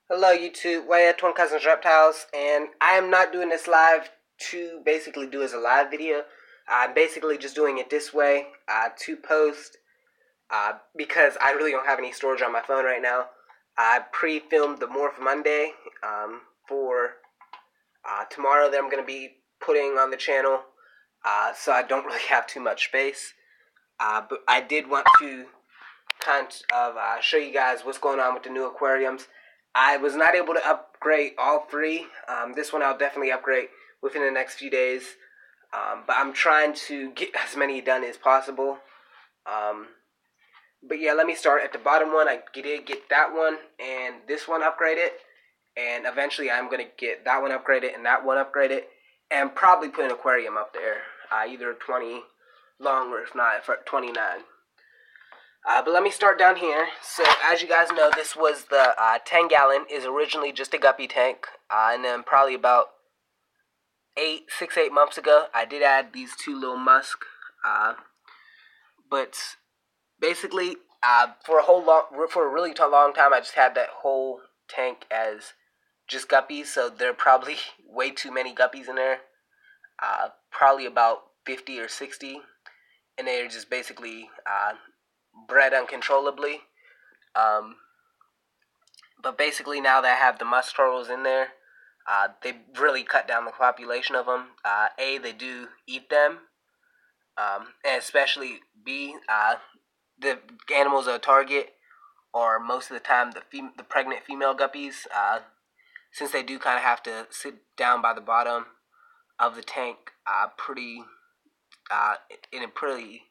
Hello YouTube, we're Twin Cousins Reptiles, and I am not doing this live to basically do as a live video. I'm basically just doing it this way to post because I really don't have any storage on my phone right now. I pre-filmed the Morph Monday for tomorrow that I'm going to be putting on the channel, so I don't really have too much space. But I did want to kind of show you guys what's going on with the new aquariums. I was not able to upgrade all three. This one I'll definitely upgrade within the next few days. But I'm trying to get as many done as possible. But yeah, let me start at the bottom one. I did get that one and this one upgraded. And eventually I'm going to get that one upgraded and that one upgraded. And probably put an aquarium up there. Either 20 long or if not, for 29. But let me start down here. So as you guys know, this was the 10 gallon. Is originally just a guppy tank. And then probably about 6-8 months ago, I did add these two little musk. But basically, for a really long time, I just had that whole tank as just guppies. So there are probably way too many guppies in there. Probably about 50 or 60. And they're just basically bred uncontrollably. But basically now that I have the musk turtles in there, they really cut down the population of them. A, they do eat them, and especially B, the animals are a target, or most of the time the pregnant female guppies, since they do kind of have to sit down by the bottom of the tank, in a pretty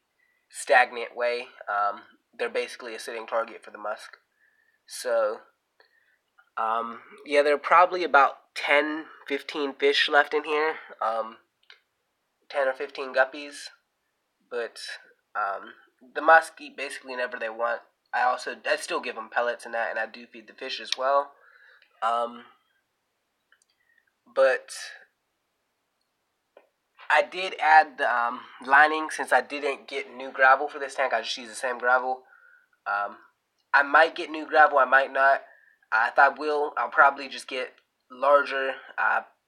stagnant way. They're basically a sitting target for the musk. So, yeah, there are probably about 10, 15 fish left in here. 10 or 15 guppies. But, the musk eat basically whenever they want. I still give them pellets and that, and I do feed the fish as well. But I did add the lining since I didn't get new gravel for this tank. I just use the same gravel. I might get new gravel, I might not. If I will, I'll probably just get larger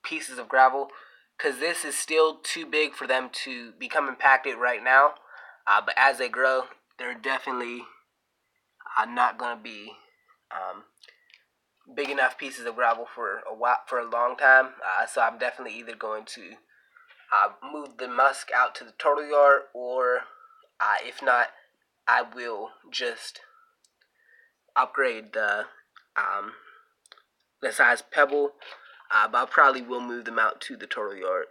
pieces of gravel because this is still too big for them to become impacted right now. But as they grow, they're definitely not going to be big enough pieces of gravel for a long time. So I'm definitely either going to move the musk out to the turtle yard, or if not, I will just upgrade the size pebble, but I probably will move them out to the turtle yard.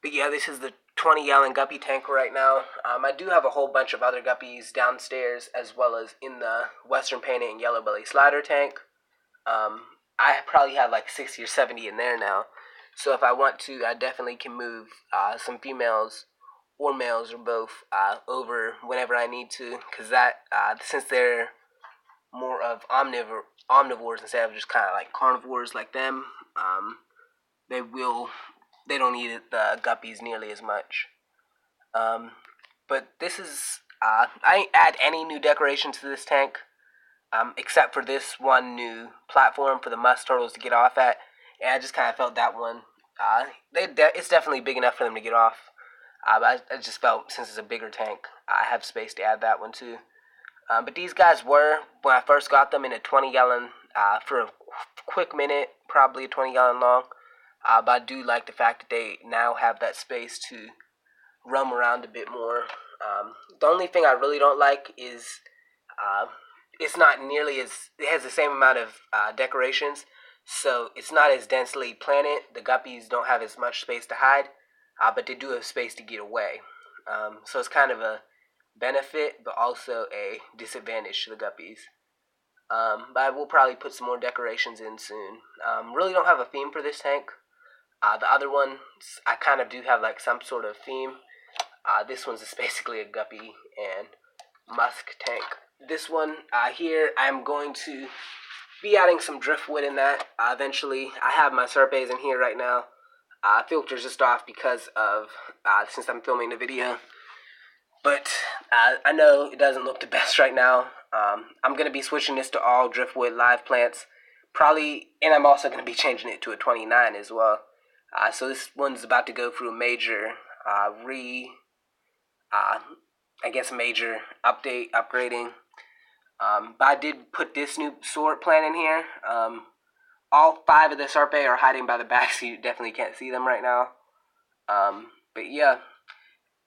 But yeah, this is the 20 gallon guppy tank right now. I do have a whole bunch of other guppies downstairs as well as in the western painted and yellow belly slider tank. I probably have like 60 or 70 in there now. So if I want to, I definitely can move some females or males or both over whenever I need to, because that since they're more of omnivores instead of just kind of like carnivores like them, they don't eat the guppies nearly as much. But this is I didn't add any new decorations to this tank, except for this one new platform for the musk turtles to get off at. And I just kind of felt that one, it's definitely big enough for them to get off. I just felt since it's a bigger tank, I have space to add that one too. But these guys were, when I first got them, in a 20 gallon for a quick minute, probably a 20 gallon long. But I do like the fact that they now have that space to roam around a bit more. The only thing I really don't like is it's not nearly as, it has the same amount of decorations, so it's not as densely planted. The guppies don't have as much space to hide, but they do have space to get away. So it's kind of a benefit, but also a disadvantage to the guppies. But I will probably put some more decorations in soon. Really don't have a theme for this tank. The other ones, I kind of do have like some sort of theme. This one's just basically a guppy and musk tank. This one here, I'm going to be adding some driftwood in that eventually. I have my serpes in here right now. Filter's just off because of, since I'm filming the video. But I know it doesn't look the best right now. I'm going to be switching this to all driftwood live plants. Probably, and I'm also going to be changing it to a 29 as well. So this one's about to go through a major uh, I guess major upgrading. But I did put this new sword plant in here. All 5 of the Sarpe are hiding by the back, so you definitely can't see them right now. But yeah,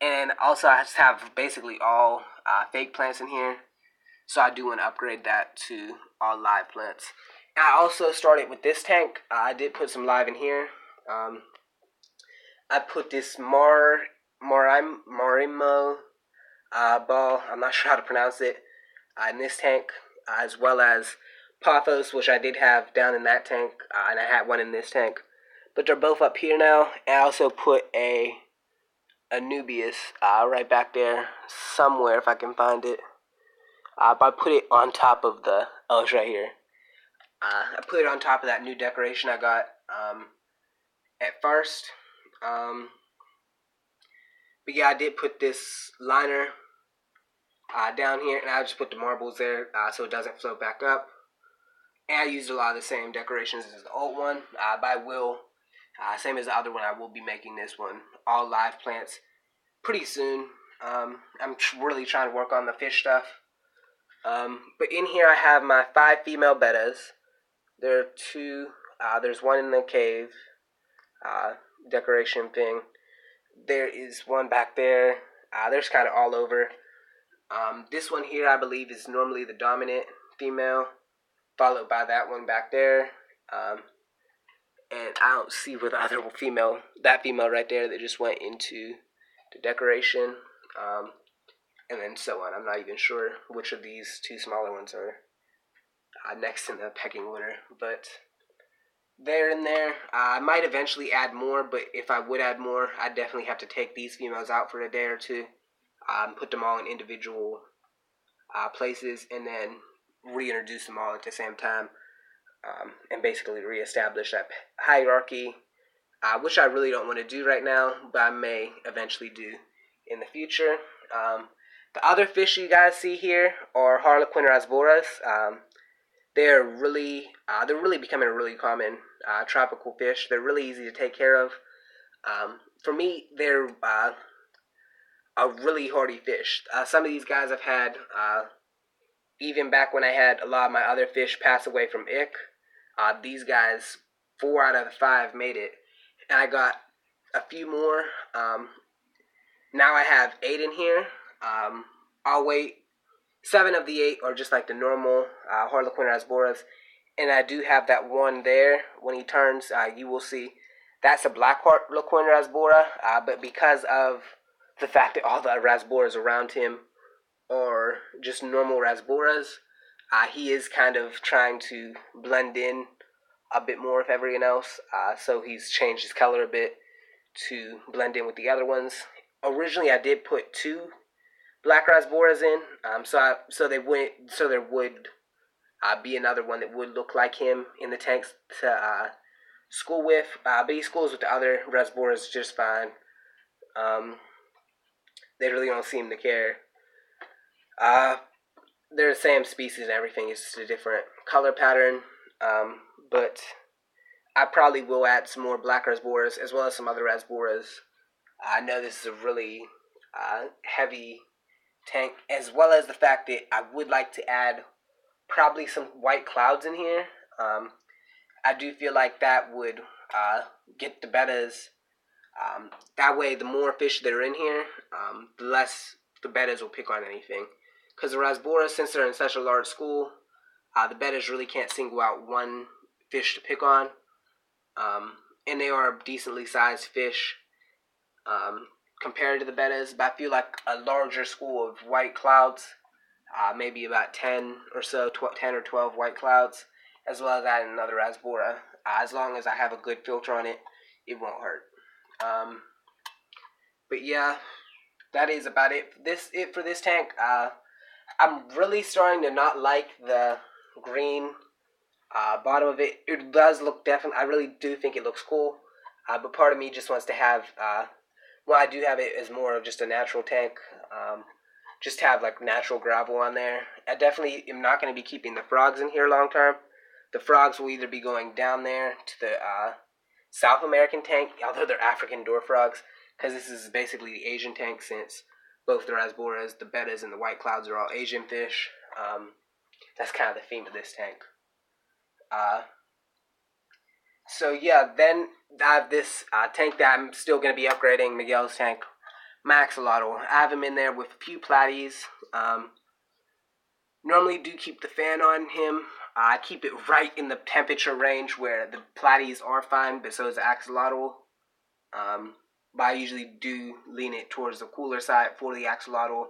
and also I just have basically all fake plants in here. So I do want to upgrade that to all live plants. And I also started with this tank. I did put some live in here. I put this Marimo ball. I'm not sure how to pronounce it. In this tank, as well as Pothos, which I did have down in that tank, and I had one in this tank. But they're both up here now. And I also put a Nubius right back there somewhere if I can find it. But I put it on top of the, oh, it's right here. I put it on top of that new decoration I got at first. But yeah, I did put this liner down here, and I just put the marbles there so it doesn't float back up. And I used a lot of the same decorations as the old one, but I will, same as the other one, I will be making this one all live plants pretty soon. I'm really trying to work on the fish stuff. But in here I have my 5 female bettas. There are 2, there's one in the cave decoration thing. There is one back there. There's kind of all over. This one here I believe is normally the dominant female, followed by that one back there. And I don't see where the other female, that female right there that just went into the decoration. And then so on. I'm not even sure which of these 2 smaller ones are next in the pecking order, but they're in there. I might eventually add more, but if I would add more, I'd definitely have to take these females out for a day or 2, put them all in individual places, and then reintroduce them all at the same time, and basically reestablish that hierarchy, which I really don't want to do right now, but I may eventually do in the future. The other fish you guys see here are Harlequin rasboras. They're really becoming a really common tropical fish. They're really easy to take care of. For me, they're a really hardy fish. Some of these guys I've had, even back when I had a lot of my other fish pass away from ick. These guys, 4 out of the 5 made it, and I got a few more. Now I have 8 in here. I'll wait. 7 of the 8 are just like the normal Harlequin rasboras, and I do have that one there. When he turns, you will see that's a black Harlequin rasbora, but because of the fact that all the rasboras around him are just normal rasboras, he is kind of trying to blend in a bit more with everyone else, so he's changed his color a bit to blend in with the other ones. Originally, I did put 2 black rasboras in, so there would be another one that would look like him in the tanks to school with, but he schools with the other rasboras just fine. They really don't seem to care. They're the same species and everything, it's just a different color pattern, but I probably will add some more black rasboras as well as some other rasboras. I know this is a really heavy tank, as well as the fact that I would like to add probably some white clouds in here. I do feel like that would get the bettas. That way, the more fish that are in here, the less the bettas will pick on anything. Because the rasboras, since they're in such a large school, the bettas really can't single out one fish to pick on. And they are decently sized fish compared to the bettas, but I feel like a larger school of white clouds, maybe about 10 or so, 10 or 12 white clouds, as well as adding another rasbora. As long as I have a good filter on it, it won't hurt. But yeah, that is about it. It for this tank. I'm really starting to not like the green bottom of it. It does look definitely. I really do think it looks cool, but part of me just wants to have. Well, I do have it as more of just a natural tank. Just have like natural gravel on there. I definitely am not going to be keeping the frogs in here long term, The frogs will either be going down there to the South American tank, although they're African door frogs, because this is basically the Asian tank, since both the rasboras, the bettas, and the white clouds are all Asian fish. That's kind of the theme of this tank. So yeah, then I have this tank that I'm still going to be upgrading, Miguel's tank, Maxolotl. I have him in there with a few platies. Normally do keep the fan on him. I keep it right in the temperature range where the platies are fine, but so is the axolotl. But I usually do lean it towards the cooler side for the axolotl,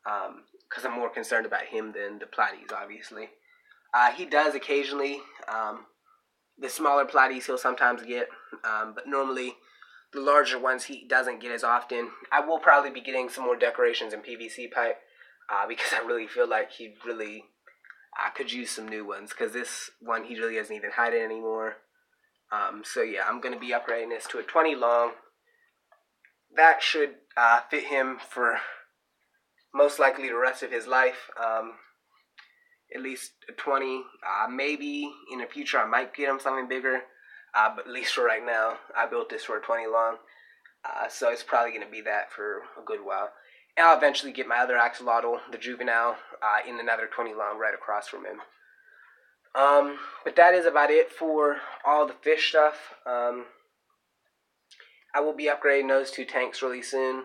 because I'm more concerned about him than the platies, obviously. He does occasionally. The smaller platies he'll sometimes get, but normally the larger ones he doesn't get as often. I will probably be getting some more decorations in PVC pipe, because I really feel like he really could use some new ones, because this one he really doesn't even hide it anymore. So yeah, I'm going to be upgrading this to a 20 long. That should fit him for most likely the rest of his life. At least a 20. Maybe in the future I might get him something bigger, but at least for right now, I built this for a 20 long. So it's probably going to be that for a good while. And I'll eventually get my other axolotl, the juvenile, in another 20 long right across from him. But that is about it for all the fish stuff. I will be upgrading those two tanks really soon.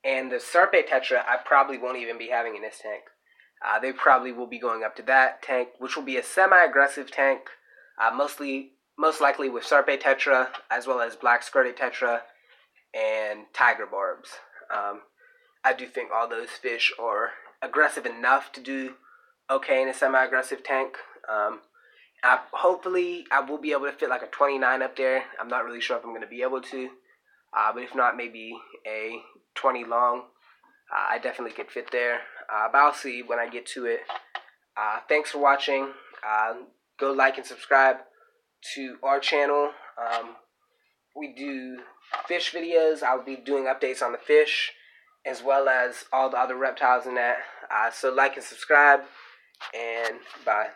And the Sarpe Tetra, I probably won't even be having in this tank. They probably will be going up to that tank, which will be a semi-aggressive tank, most likely with Sarpe Tetra, as well as Black Skirted Tetra, and Tiger Barbs. I do think all those fish are aggressive enough to do okay in a semi-aggressive tank. Hopefully, I will be able to fit like a 29 up there. I'm not really sure if I'm going to be able to, but if not, maybe a 20 long. I definitely could fit there, but I'll see when I get to it. Thanks for watching. Go like and subscribe to our channel. We do fish videos. I'll be doing updates on the fish, as well as all the other reptiles in that. So like and subscribe, and bye.